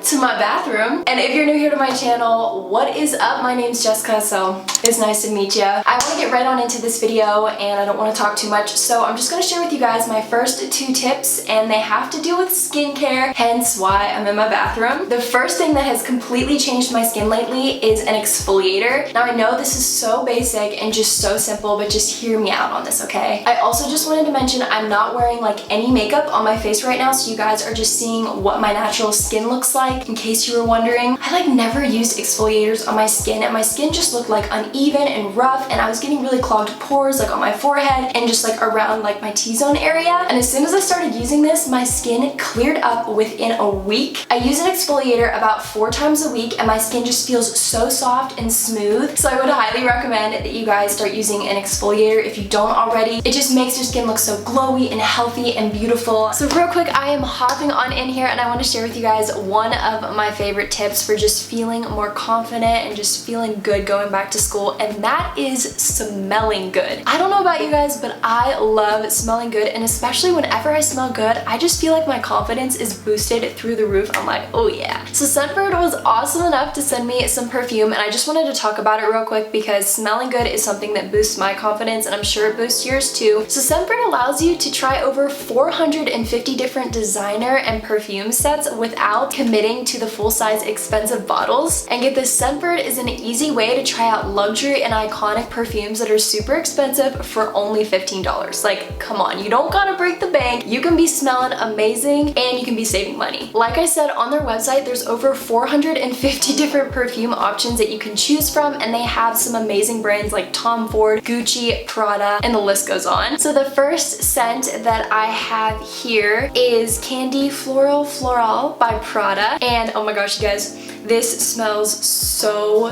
to my bathroom. And if you're new here to my channel, what is up? My name's Jessica, so it's nice to meet you. I want to get right on into this video and I don't want to talk too much, so I'm just going to share with you guys my first 2 tips, and they have to do with skincare, hence why I'm in my bathroom. The first thing that has completely changed my skin lately is an exfoliator. Now I know this is so basic and just so simple, but just hear me out on this, okay? I also just wanted to mention I'm not wearing like any makeup on my face right now, so you guys are just seeing what my natural skin looks like, in case you were wondering. I like never used exfoliators on my skin, and my skin just looked like uneven and rough, and I was getting really clogged pores like on my forehead and just like around like my T-zone area. And as soon as I started using this, my skin cleared up within a week. I use an exfoliator about 4 times a week and my skin just feels so soft and smooth. So I would highly recommend that you guys start using an exfoliator if you don't already. It just makes your skin look so glowy and healthy and beautiful. So real quick, I am hopping on in here and I want to share with you guys one of my favorite tips for just feeling more confident and just feeling good going back to school, and that is smelling good. I don't know about you guys, but I love smelling good, and especially whenever I smell good, I just feel like my confidence is boosted through the roof. I'm like, oh yeah. So Scentbird was awesome enough to send me some perfume, and I just wanted to talk about it real quick because smelling good is something that boosts my confidence, and I'm sure it boosts yours too. So Scentbird allows you to try over 450 different designer and perfume sets without committing to the full-size expensive bottles. And get this, Scentbird is an easy way to try out luxury and iconic perfumes that are super expensive for only $15. Like, come on, you don't gotta break the bank. You can be smelling amazing and you can be saving money. Like I said, on their website, there's over 450 different perfume options that you can choose from, and they have some amazing brands like Tom Ford, Gucci, Prada, and the list goes on. So the first scent that I have here is Candy Floral by Prada, and oh my gosh, you guys, this smells so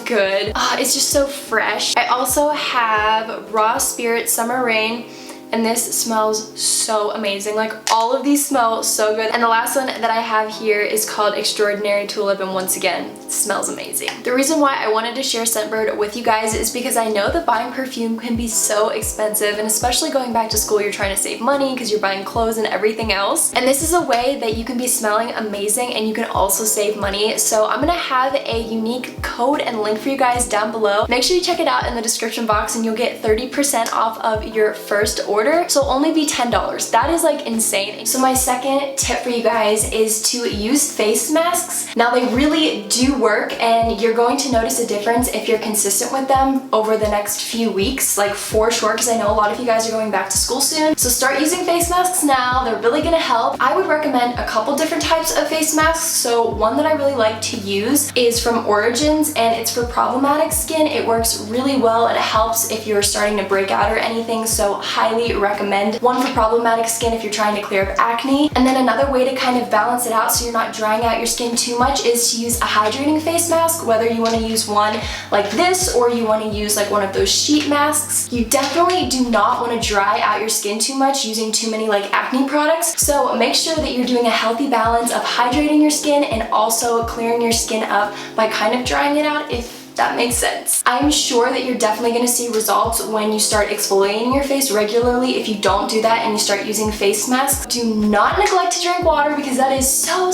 good. It's just so fresh. I also have Raw Spirit Summer Rain, and this smells so amazing. Like, all of these smell so good. And the last one that I have here is called Extraordinary Tulip, and once again, it smells amazing. The reason why I wanted to share Scentbird with you guys is because I know that buying perfume can be so expensive, and especially going back to school, you're trying to save money because you're buying clothes and everything else. And this is a way that you can be smelling amazing and you can also save money. So I'm gonna have a unique code and link for you guys down below. Make sure you check it out in the description box and you'll get 30% off of your first order. So it'll only be $10. That is like insane. So my second tip for you guys is to use face masks. Now they really do work, and you're going to notice a difference if you're consistent with them over the next few weeks, like for sure, because I know a lot of you guys are going back to school soon. So start using face masks now. They're really gonna help. I would recommend a couple different types of face masks. So one that I really like to use is from Origins, and it's for problematic skin. It works really well and it helps if you're starting to break out or anything, so highly recommend one for problematic skin if you're trying to clear up acne. And then another way to kind of balance it out so you're not drying out your skin too much is to use a hydrating face mask, whether you want to use one like this or you want to use like one of those sheet masks. You definitely do not want to dry out your skin too much using too many like acne products, so make sure that you're doing a healthy balance of hydrating your skin and also clearing your skin up by kind of drying it out, if that makes sense. I'm sure that you're definitely going to see results when you start exfoliating your face regularly. If you don't do that and you start using face masks, do not neglect to drink water because that is so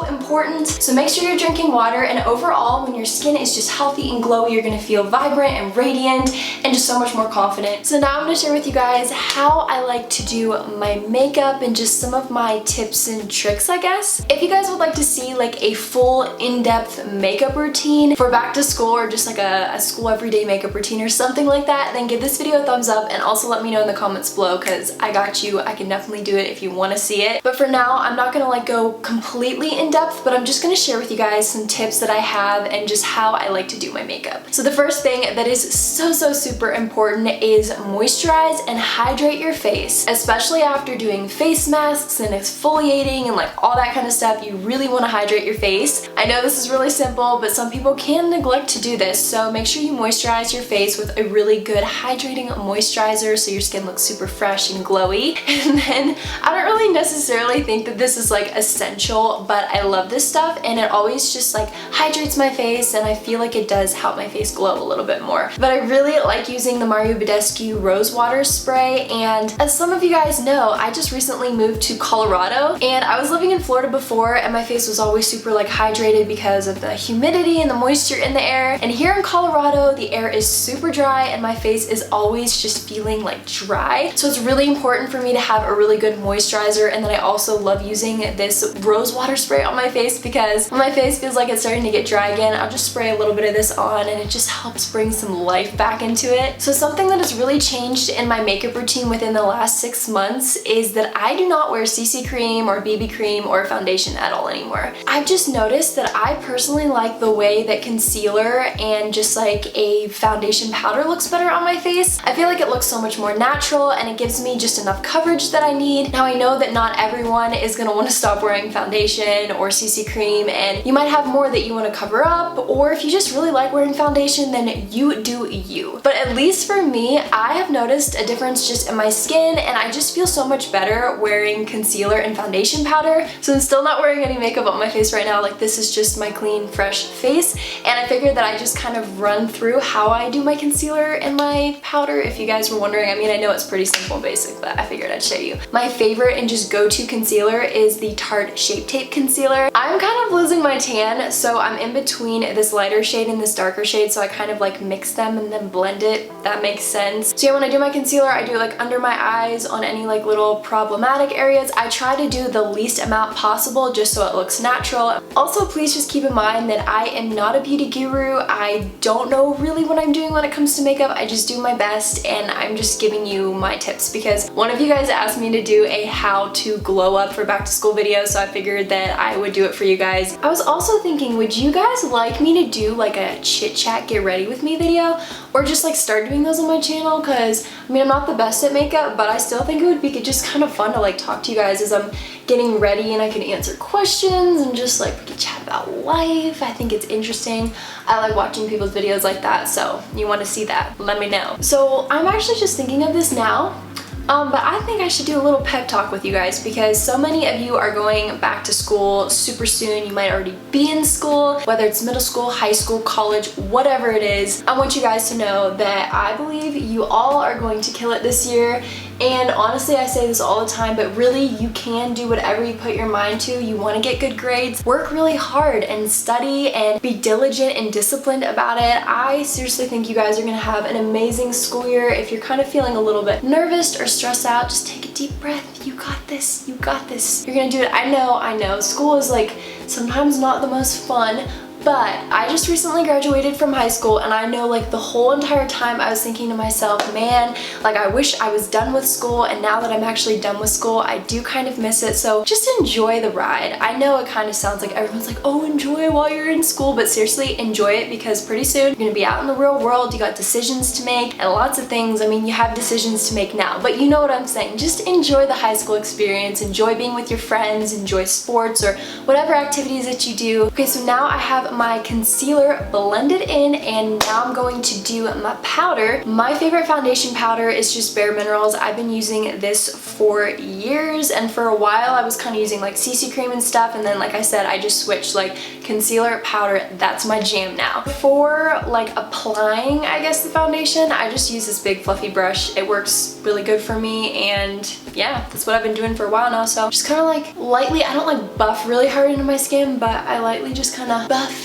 important. So make sure you're drinking water, and overall, when your skin is just healthy and glowy, you're going to feel vibrant and radiant and just so much more confident. So now I'm going to share with you guys how I like to do my makeup and just some of my tips and tricks, I guess. If you guys would like to see like a full in-depth makeup routine for back to school, or just like a school everyday makeup routine or something like that, then give this video a thumbs up and also let me know in the comments below, because I got you. I can definitely do it if you want to see it. But for now, I'm not gonna like go completely in depth, but I'm just gonna share with you guys some tips that I have and just how I like to do my makeup. So the first thing that is so super important is moisturize and hydrate your face, especially after doing face masks and exfoliating and like all that kind of stuff. You really want to hydrate your face. I know this is really simple, but some people can neglect to do this. So make sure you moisturize your face with a really good hydrating moisturizer so your skin looks super fresh and glowy. And then I don't really necessarily think that this is like essential, but I love this stuff and it always just like hydrates my face, and I feel like it does help my face glow a little bit more. But I really like using the Badescu Rose Water Spray, and as some of you guys know, I just recently moved to Colorado, and I was living in Florida before and my face was always super like hydrated because of the humidity and the moisture in the air. And here in Colorado, the air is super dry and my face is always just feeling like dry. So it's really important for me to have a really good moisturizer. And then I also love using this rose water spray on my face, because when my face feels like it's starting to get dry again, I'll just spray a little bit of this on and it just helps bring some life back into it. So something that has really changed in my makeup routine within the last 6 months is that I do not wear CC cream or BB cream or foundation at all anymore. I've just noticed that I personally like the way that concealer and just like a foundation powder looks better on my face. I feel like it looks so much more natural and it gives me just enough coverage that I need. Now I know that not everyone is gonna want to stop wearing foundation or CC cream, and you might have more that you want to cover up, or if you just really like wearing foundation, then you do you. But at least for me, I have noticed a difference just in my skin, and I just feel so much better wearing concealer and foundation powder. So I'm still not wearing any makeup on my face right now. Like, this is just my clean, fresh face, and I figured that I just kind of run through how I do my concealer and my powder, if you guys were wondering. I mean, I know it's pretty simple and basic, but I figured I'd show you. My favorite and just go-to concealer is the Tarte Shape Tape Concealer. I'm kind of losing my tan, so I'm in between this lighter shade and this darker shade, so I kind of like mix them and then blend it. That makes sense. So yeah, when I do my concealer, I do it like under my eyes, on any like little problematic areas. I try to do the least amount possible just so it looks natural. Also, please just keep in mind that I am not a beauty guru. I don't know really what I'm doing when it comes to makeup. I just do my best, and I'm just giving you my tips because one of you guys asked me to do a how to glow up for back to school video, so I figured that I would do it for you guys. I was also thinking, would you guys like me to do like a chit chat get ready with me video, or just like start doing those on my channel? Because I mean, I'm not the best at makeup, but I still think it would be just kind of fun to like talk to you guys as I'm getting ready, and I can answer questions and just like we can chat about life. I think it's interesting. I like watching people's videos like that, so you want to see that, let me know. So I'm actually just thinking of this now. But I think I should do a little pep talk with you guys, because so many of you are going back to school super soon. You might already be in school, whether it's middle school, high school, college, whatever it is. I want you guys to know that I believe you all are going to kill it this year. And honestly, I say this all the time, but really you can do whatever you put your mind to. You want to get good grades, work really hard and study and be diligent and disciplined about it. I seriously think you guys are going to have an amazing school year. If you're kind of feeling a little bit nervous or stressed out, just take a deep breath. You got this, you got this. You're gonna do it. I know, school is like sometimes not the most fun, but I just recently graduated from high school, and I know like the whole entire time I was thinking to myself, man, like I wish I was done with school, and now that I'm actually done with school, I do kind of miss it. So just enjoy the ride. I know it kind of sounds like everyone's like, oh, enjoy it while you're in school, but seriously, enjoy it, because pretty soon you're gonna be out in the real world. You got decisions to make and lots of things. I mean, you have decisions to make now, but you know what I'm saying. Just enjoy the high school experience, enjoy being with your friends, enjoy sports or whatever activities that you do. Okay, so now I have my concealer blended in, and now I'm going to do my powder. My favorite foundation powder is just Bare Minerals. I've been using this for years, and for a while I was kind of using like CC cream and stuff, and then like I said, I just switched like concealer, powder. That's my jam now. For like applying, I guess, the foundation, I just use this big fluffy brush. It works really good for me, and yeah, that's what I've been doing for a while now. So just kind of like lightly, I don't like buff really hard into my skin, but I lightly just kind of buff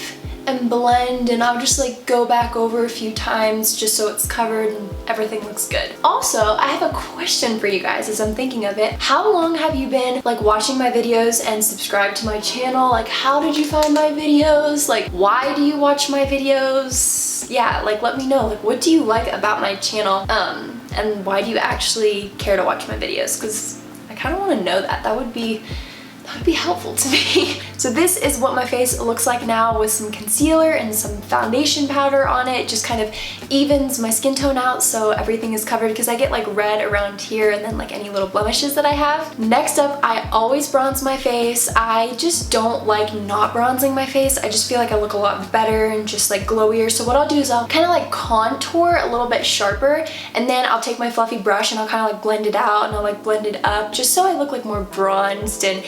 and blend, and I'll just like go back over a few times just so it's covered and everything looks good. Also, I have a question for you guys as I'm thinking of it. How long have you been like watching my videos and subscribed to my channel? Like, how did you find my videos? Like, why do you watch my videos? Yeah, like let me know. Like, what do you like about my channel? And why do you actually care to watch my videos? Because I kind of want to know that. That would be helpful to me. So this is what my face looks like now with some concealer and some foundation powder on it. Just kind of evens my skin tone out so everything is covered, because I get like red around here and then like any little blemishes that I have. Next up, I always bronze my face. I just don't like not bronzing my face. I just feel like I look a lot better and just like glowier. So what I'll do is I'll kind of like contour a little bit sharper, and then I'll take my fluffy brush and I'll kind of like blend it out and I'll like blend it up just so I look like more bronzed and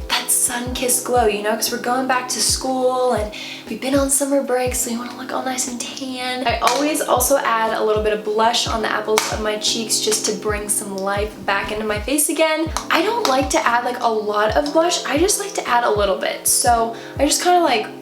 that sun-kissed glow, you know, because we're going back to school and we've been on summer break, so you want to look all nice and tan. I always also add a little bit of blush on the apples of my cheeks just to bring some life back into my face again. I don't like to add like a lot of blush. I just like to add a little bit. So I just kind of like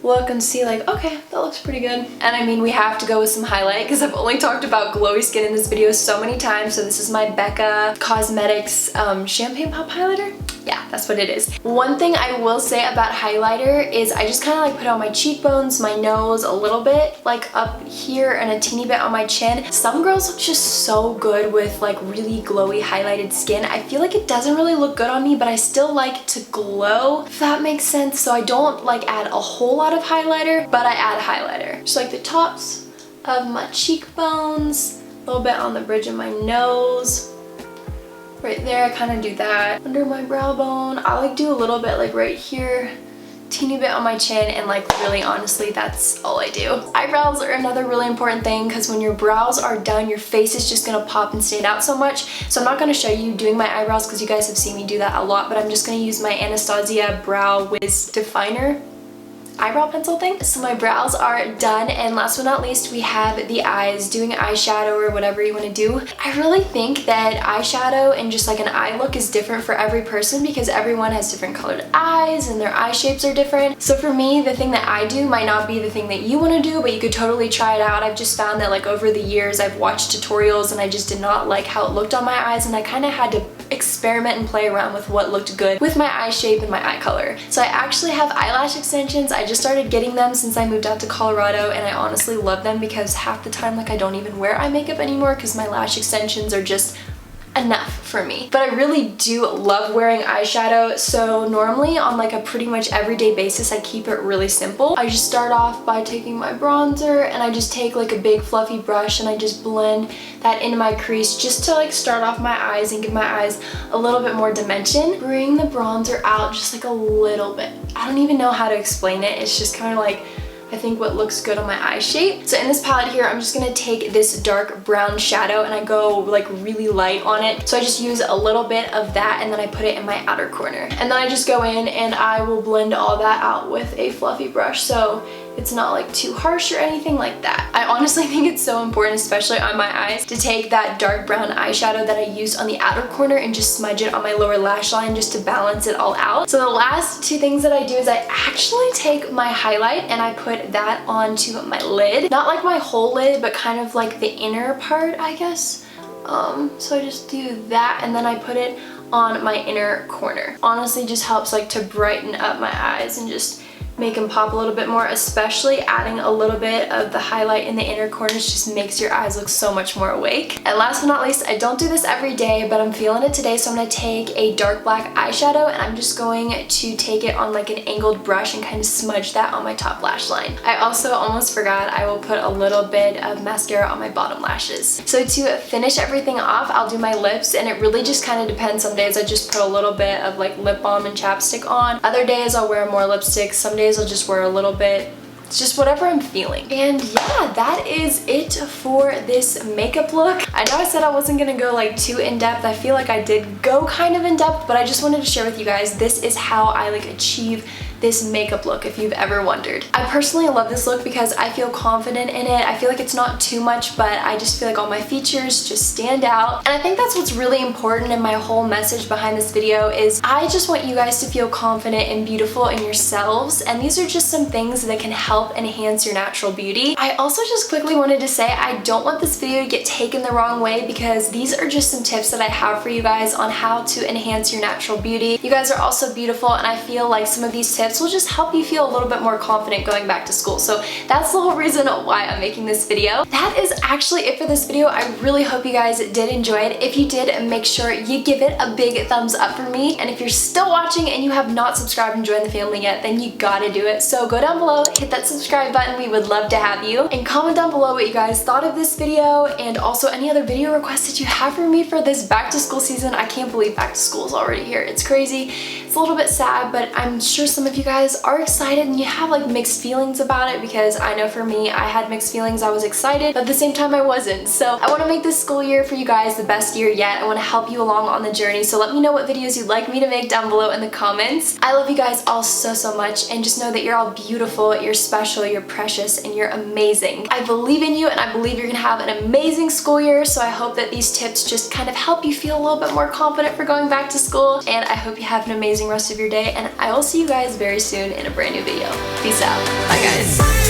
look and see like, okay, that looks pretty good. And I mean, we have to go with some highlight because I've only talked about glowy skin in this video so many times. So this is my Becca Cosmetics Champagne Pop Highlighter. Yeah, that's what it is. One thing I will say about highlighter is I just kind of like put on my cheekbones, my nose a little bit, like up here and a teeny bit on my chin. Some girls look just so good with like really glowy highlighted skin. I feel like it doesn't really look good on me, but I still like to glow, if that makes sense. So I don't like add a whole lot of highlighter, but I add highlighter. Just like the tops of my cheekbones, a little bit on the bridge of my nose. Right there, I kind of do that. Under my brow bone, I like do a little bit like right here, teeny bit on my chin, and like really honestly, that's all I do. Eyebrows are another really important thing because when your brows are done, your face is just gonna pop and stand out so much. So I'm not gonna show you doing my eyebrows because you guys have seen me do that a lot, but I'm just gonna use my Anastasia Brow Wiz Definer eyebrow pencil thing. So my brows are done, and last but not least, we have the eyes, doing eyeshadow or whatever you want to do. I really think that eyeshadow and just like an eye look is different for every person because everyone has different colored eyes and their eye shapes are different. So for me, the thing that I do might not be the thing that you want to do, but you could totally try it out. I've just found that like over the years, I've watched tutorials and I just did not like how it looked on my eyes, and I kind of had to experiment and play around with what looked good with my eye shape and my eye color. So I actually have eyelash extensions. I just started getting them since I moved out to Colorado, and I honestly love them because half the time like I don't even wear eye makeup anymore because my lash extensions are just enough for me. But I really do love wearing eyeshadow, so normally on like a pretty much everyday basis I keep it really simple. I just start off by taking my bronzer and I just take like a big fluffy brush and I just blend that into my crease just to like start off my eyes and give my eyes a little bit more dimension. Bring the bronzer out just like a little bit. I don't even know how to explain it. It's just kind of like I think what looks good on my eye shape. So in this palette here, I'm just gonna take this dark brown shadow and I go like really light on it. So I just use a little bit of that and then I put it in my outer corner. And then I just go in and I will blend all that out with a fluffy brush. So it's not like too harsh or anything like that. I honestly think it's so important, especially on my eyes, to take that dark brown eyeshadow that I used on the outer corner and just smudge it on my lower lash line just to balance it all out. So the last two things that I do is I actually take my highlight and I put that onto my lid. Not like my whole lid, but kind of like the inner part, I guess. So I just do that and then I put it on my inner corner. Honestly, just helps like to brighten up my eyes and just make them pop a little bit more, especially adding a little bit of the highlight in the inner corners just makes your eyes look so much more awake. And last but not least, I don't do this every day, but I'm feeling it today, so I'm going to take a dark black eyeshadow and I'm just going to take it on like an angled brush and kind of smudge that on my top lash line. I also almost forgot I will put a little bit of mascara on my bottom lashes. So to finish everything off, I'll do my lips, and it really just kind of depends. Some days I just put a little bit of like lip balm and chapstick on. Other days I'll wear more lipstick. Some days I'll just wear a little bit. It's just whatever I'm feeling. And yeah, that is it for this makeup look. I know I said I wasn't gonna go like too in-depth. I feel like I did go kind of in-depth, but I just wanted to share with you guys, this is how I like achieve this makeup look, if you've ever wondered. I personally love this look because I feel confident in it. I feel like it's not too much, but I just feel like all my features just stand out. And I think that's what's really important in my whole message behind this video is I just want you guys to feel confident and beautiful in yourselves. And these are just some things that can help enhance your natural beauty. I also just quickly wanted to say I don't want this video to get taken the wrong way because these are just some tips that I have for you guys on how to enhance your natural beauty. You guys are also beautiful, and I feel like some of these tips tips will just help you feel a little bit more confident going back to school. So that's the whole reason why I'm making this video. That is actually it for this video. I really hope you guys did enjoy it. If you did, make sure you give it a big thumbs up for me. And if you're still watching and you have not subscribed and joined the family yet, then you gotta do it. So go down below, hit that subscribe button. We would love to have you. And comment down below what you guys thought of this video and also any other video requests that you have for me for this back to school season. I can't believe back to school is already here. It's crazy. It's a little bit sad, but I'm sure some of you guys are excited and you have like mixed feelings about it, because I know for me, I had mixed feelings. I was excited, but at the same time I wasn't. So I want to make this school year for you guys the best year yet. I want to help you along on the journey. So let me know what videos you'd like me to make down below in the comments. I love you guys all so much, and just know that you're all beautiful, you're special, you're precious, and you're amazing. I believe in you, and I believe you're gonna have an amazing school year. So I hope that these tips just kind of help you feel a little bit more confident for going back to school. And I hope you have an amazing rest of your day, and I will see you guys very soon in a brand new video. Peace out. Bye guys.